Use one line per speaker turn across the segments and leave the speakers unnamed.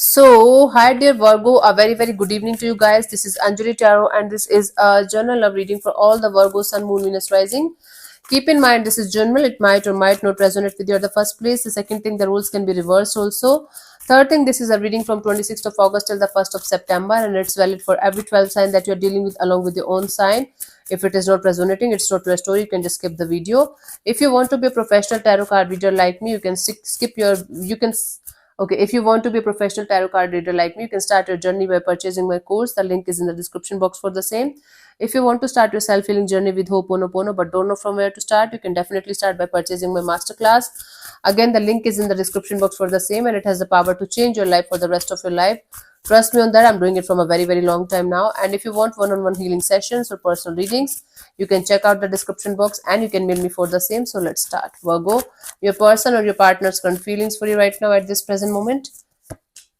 So, hi dear Virgo, a very good evening to you guys. This is Anjali Tarot, and this is a journal love reading for all the Virgo Sun, Moon, Venus rising. Keep in mind, this is general. It might or might not resonate with you at the first place. The second thing, the rules can be reversed also. Third thing, this is a reading from 26th of August till the 1st of September, and it's valid for every 12 sign that you're dealing with along with your own sign. If it is not resonating, it's not your story, you can just skip the video. If you want to be a professional tarot card reader like me, you can skip your, you can Okay, if you want to be a professional tarot card reader like me, you can start your journey by purchasing my course. The link is in the description box for the same. If you want to start your self-healing journey with Ho'oponopono but don't know from where to start, you can definitely start by purchasing my masterclass. Again, the link is in the description box for the same, and it has the power to change your life for the rest of your life. Trust me on that. I'm doing it from a very long time now. And if you want one-on-one healing sessions or personal readings, you can check out the description box and you can mail me for the same. So let's start. Virgo, your person or your partner's current feelings for you right now at this present moment.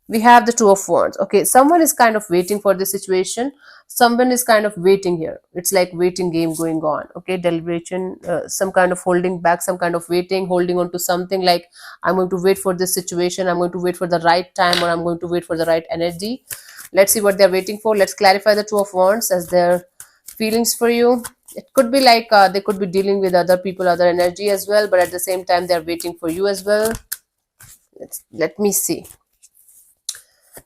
We have the Two of Wands. Okay, someone is kind of waiting for this situation. Someone is kind of waiting here. It's like waiting game going on. Okay, deliberation, some kind of holding back, some kind of waiting, holding on to something like I'm going to wait for this situation, I'm going to wait for the right time, or I'm going to wait for the right energy. Let's see what they're waiting for. Let's clarify the Two of Wands as their feelings for you. It could be like they could be dealing with other people, other energy as well, but at the same time they're waiting for you as well. Let me see.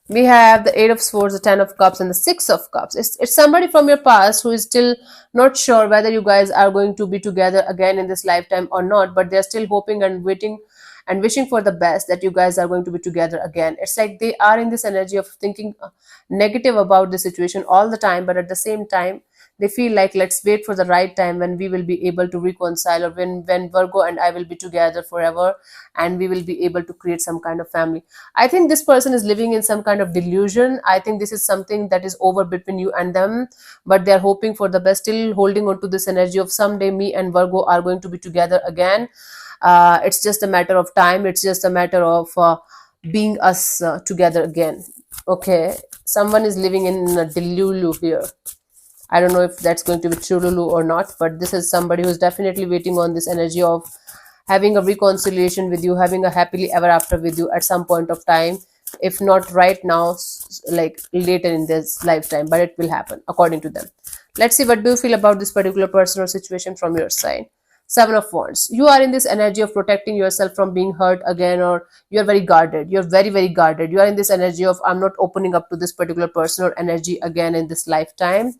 We have the Eight of Swords, the Ten of Cups, and the Six of Cups. It's somebody from your past who is still not sure whether you guys are going to be together again in this lifetime or not, but they're still hoping and waiting and wishing for the best that you guys are going to be together again. It's like they are in this energy of thinking negative about the situation all the time, but at the same time, they feel like let's wait for the right time when we will be able to reconcile, or when Virgo and I will be together forever and we will be able to create some kind of family. I think this person is living in some kind of delusion. I think this is something that is over between you and them, but they're hoping for the best, still holding on to this energy of someday me and Virgo are going to be together again. It's just a matter of time. It's just a matter of being us together again. Okay, someone is living in a delulu here. I don't know if that's going to be Chululu or not, but this is somebody who's definitely waiting on this energy of having a reconciliation with you, having a happily ever after with you at some point of time. If not right now, like later in this lifetime, but it will happen according to them. Let's see, what do you feel about this particular person or situation from your side? Seven of Wands. You are in this energy of protecting yourself from being hurt again, or you're very guarded. You're very guarded. You are in this energy of I'm not opening up to this particular person or energy again in this lifetime,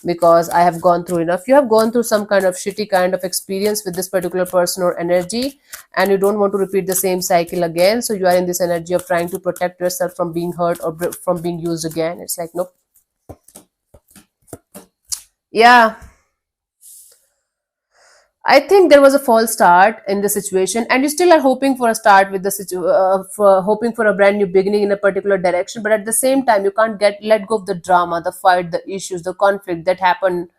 because I have gone through enough. You have gone through some kind of shitty kind of experience with this particular person or energy, and you don't want to repeat the same cycle again. So you are in this energy of trying to protect yourself from being hurt or from being used again. It's like, nope. Yeah, I think there was a false start in the situation, and you still are hoping for a start with the for hoping for a brand new beginning in a particular direction. But at the same time, you can't let go of the drama, the fight, the issues, the conflict that happen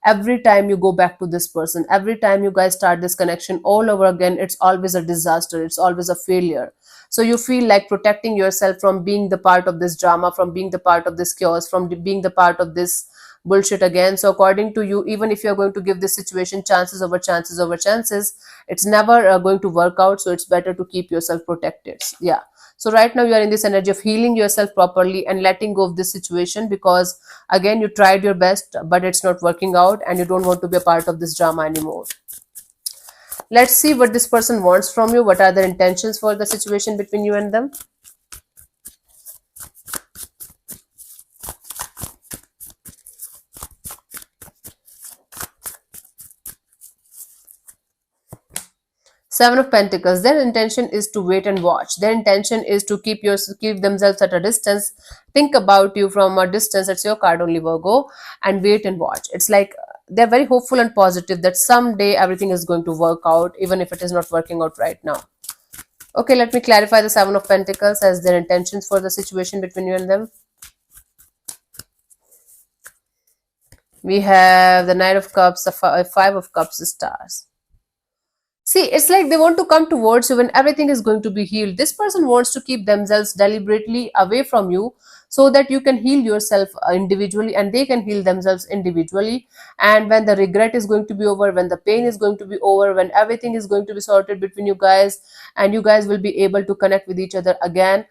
every time you go back to this person. Every time you guys start this connection all over again, it's always a disaster. It's always a failure. So you feel like protecting yourself from being the part of this drama, from being the part of this chaos, from being the part of this bullshit again. So according to you, even if you're going to give this situation chances over chances over chances, it's never going to work out. So it's better to keep yourself protected. Yeah. So right now you are in this energy of healing yourself properly and letting go of this situation, because again you tried your best but it's not working out and you don't want to be a part of this drama anymore. Let's see what this person wants from you. What are their intentions for the situation between you and them? Seven of Pentacles. Their intention is to wait and watch. Their intention is to keep themselves at a distance, think about you from a distance. It's your card only, Virgo, and wait and watch. It's like they're very hopeful and positive that someday everything is going to work out, even if it is not working out right now. Okay, let me clarify the Seven of Pentacles as their intentions for the situation between you and them. We have the Knight of Cups, the Five of Cups, the Stars. See, it's like they want to come towards you when everything is going to be healed. This person wants to keep themselves deliberately away from you so that you can heal yourself individually and they can heal themselves individually. And when the regret is going to be over, when the pain is going to be over, when everything is going to be sorted between you guys and you guys will be able to connect with each other again,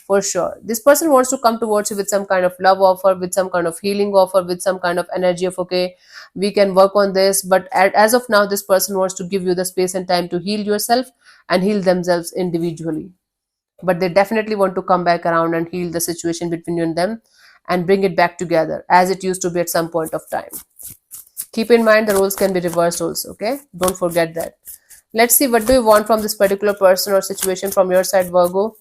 for sure. This person wants to come towards you with some kind of love offer, with some kind of healing offer, with some kind of energy of, okay, we can work on this. But as of now, this person wants to give you the space and time to heal yourself and heal themselves individually. But they definitely want to come back around and heal the situation between you and them and bring it back together as it used to be at some point of time. Keep in mind the roles can be reversed also, okay? Don't forget that. Let's see, what do you want from this particular person or situation from your side, Virgo?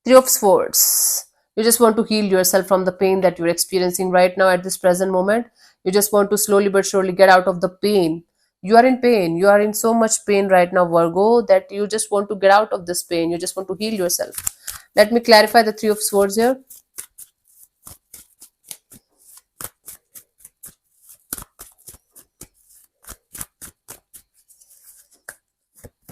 Three of Swords. You just want to heal yourself from the pain that you're experiencing right now at this present moment. You just want to slowly but surely get out of the pain. You are in pain. You are in so much pain right now, Virgo, that you just want to get out of this pain. You just want to heal yourself. Let me clarify the Three of Swords here.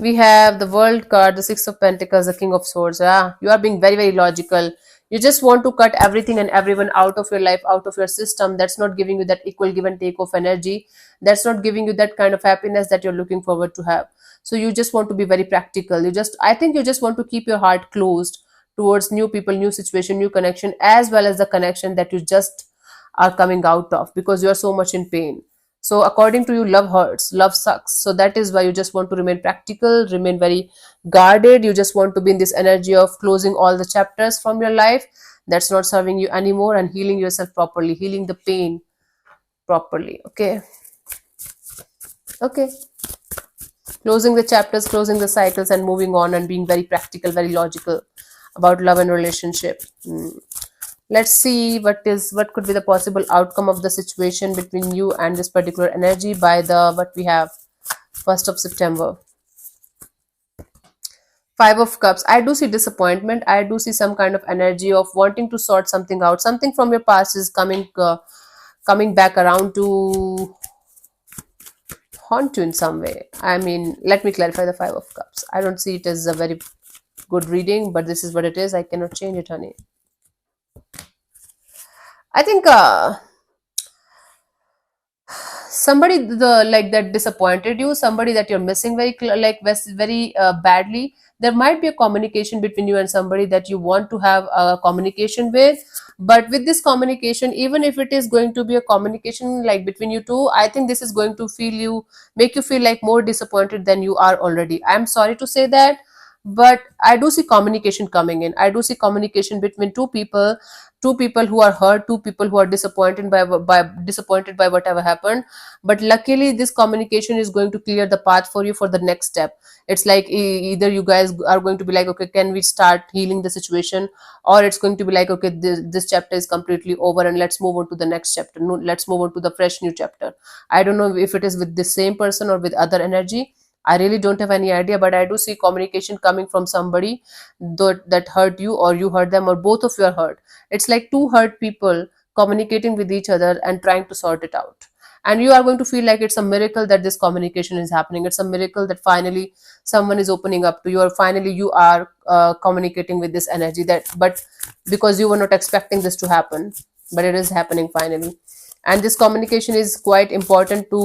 We have the World card, the Six of Pentacles, the King of Swords. Yeah, you are being very, very logical. You just want to cut everything and everyone out of your life, out of your system. That's not giving you that equal give and take of energy. That's not giving you that kind of happiness that you're looking forward to have. So you just want to be very practical. I think you just want to keep your heart closed towards new people, new situation, new connection, as well as the connection that you just are coming out of, because you are so much in pain. So according to you, love hurts, love sucks. So that is why you just want to remain practical, remain very guarded. You just want to be in this energy of closing all the chapters from your life that's not serving you anymore and healing yourself properly, healing the pain properly. Okay. Okay. Closing the chapters, closing the cycles, and moving on and being very practical, very logical about love and relationship. Let's see what could be the possible outcome of the situation between you and this particular energy by the what we have 1st of September. Five of Cups. I do see disappointment. I do see some kind of energy of wanting to sort something out. Something from your past is coming back around to haunt you in some way. I mean, let me clarify the Five of Cups. I don't see it as a very good reading, but this is what it is. I cannot change it, honey. I think somebody like that disappointed you, somebody that you're missing very badly. There might be a communication between you and somebody that you want to have a communication with, but with this communication, even if it is going to be a communication like between you two, I think this is going to make you feel like more disappointed than you are already. I'm sorry to say that, but I do see communication coming in. I do see communication between two people who are hurt, two people who are disappointed by whatever happened. But luckily this communication is going to clear the path for you for the next step. It's like either you guys are going to be like, okay, can we start healing the situation, or it's going to be like, okay, this chapter is completely over and let's move on to the next chapter. No, let's move on to the fresh new chapter. I don't know if it is with the same person or with other energy. I really don't have any idea, but I do see communication coming from somebody that hurt you, or you hurt them, or both of you are hurt. It's like two hurt people communicating with each other and trying to sort it out. And you are going to feel like it's a miracle that this communication is happening. It's a miracle that finally someone is opening up to you, or finally you are communicating with this energy. But because you were not expecting this to happen, but it is happening finally. And this communication is quite important to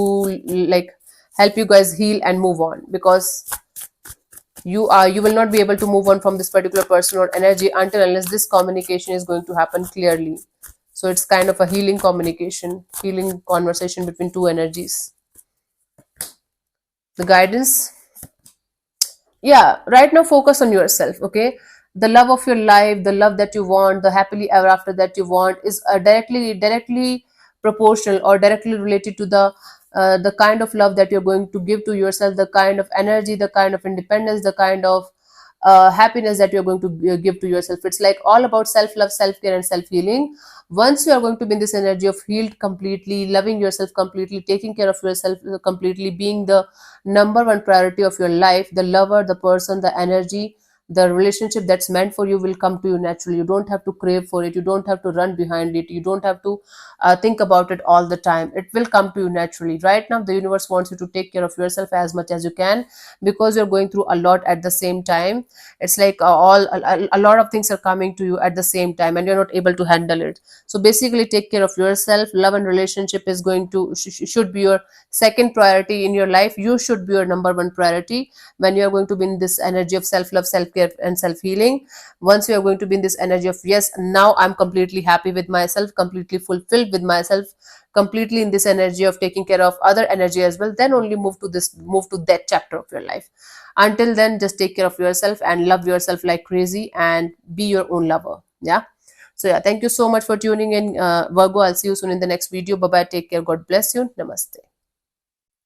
like help you guys heal and move on, because you will not be able to move on from this particular person or energy until unless this communication is going to happen clearly. So it's kind of a healing communication, healing conversation between two energies. The guidance, yeah, right now focus on yourself. Okay, the love of your life, the love that you want, the happily ever after that you want is directly proportional or directly related to the kind of love that you're going to give to yourself, the kind of energy, the kind of independence, the kind of happiness that you're going to give to yourself. It's like all about self-love, self-care, and self-healing. Once you are going to be in this energy of healed completely, loving yourself completely, taking care of yourself completely, being the number one priority of your life, the lover, the person, the energy, The relationship that's meant for you will come to you naturally. You don't have to crave for it, you don't have to run behind it, you don't have to think about it all the time. It will come to you naturally. Right now the universe wants you to take care of yourself as much as you can, because you're going through a lot at the same time. It's like a lot of things are coming to you at the same time and you're not able to handle it. So basically take care of yourself. Love and relationship is going to should be your second priority in your life. You should be your number one priority when you are going to be in this energy of self love, self care, and self healing. Once you are going to be in this energy of, yes, now I'm completely happy with myself, completely fulfilled with myself, completely in this energy of taking care of other energy as well, then only move to that chapter of your life. Until then, just take care of yourself and love yourself like crazy and be your own lover. Yeah. So yeah, thank you so much for tuning in, Virgo. I'll see you soon in the next video. Bye bye, take care, God bless you, namaste.